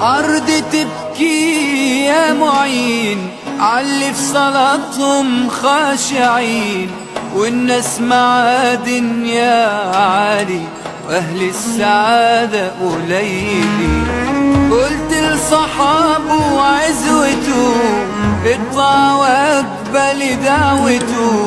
أرض تبكي يا معين عاللي في صلاتهم خاشعين، والناس معادن يا علي وأهل السعادة قليلين. قلت لصحابه وعزوته اطلع واقبل دعوته،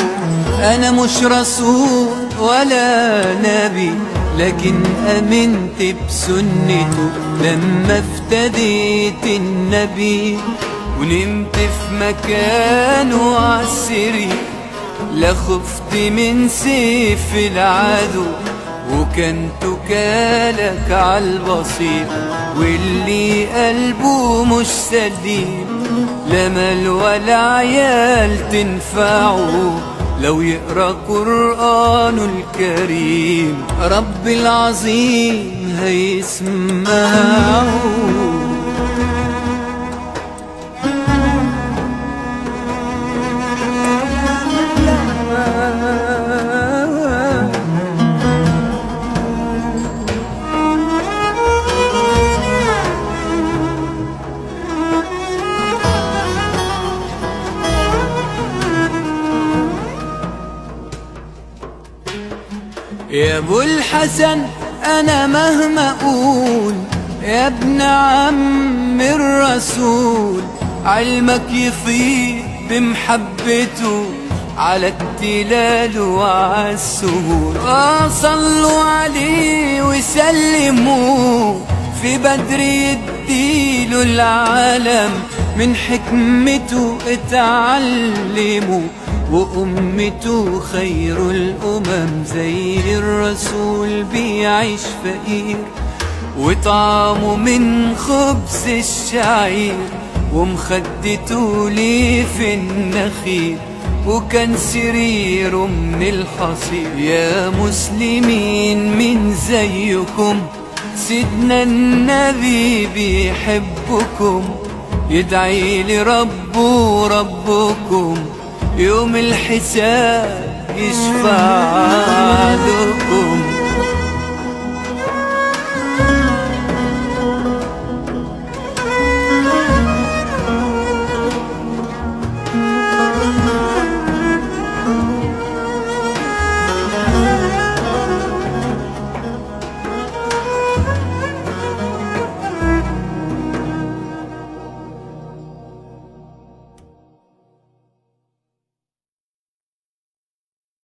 أنا مش رسول ولا نبي لكن أمنت بسنته لما افتديت النبي، ونمت في مكانه عالسرير لا خفت من سيف العدو، وكان توكالك عالبصير واللي قلبه مش سليم لا مال ولا عيال تنفعه لو يقرأ قرآنه الكريم رب العظيم هيسمعه. يا ابو الحسن انا مهما اقول يا ابن عم الرسول، علمك يفيض بمحبته على التلال وعلى السهول. صلوا عليه وسلموا في بدر يديله العالم، من حكمته اتعلموا وأمته خير الأمم. زي الرسول بيعيش فقير وطعمه من خبز الشعير، ومخدته ليه في النخيل وكان سريره من الحصير. يا مسلمين من زيكم سيدنا النبي بيحبكم، يدعي لربه ربكم يوم الحساب يشفع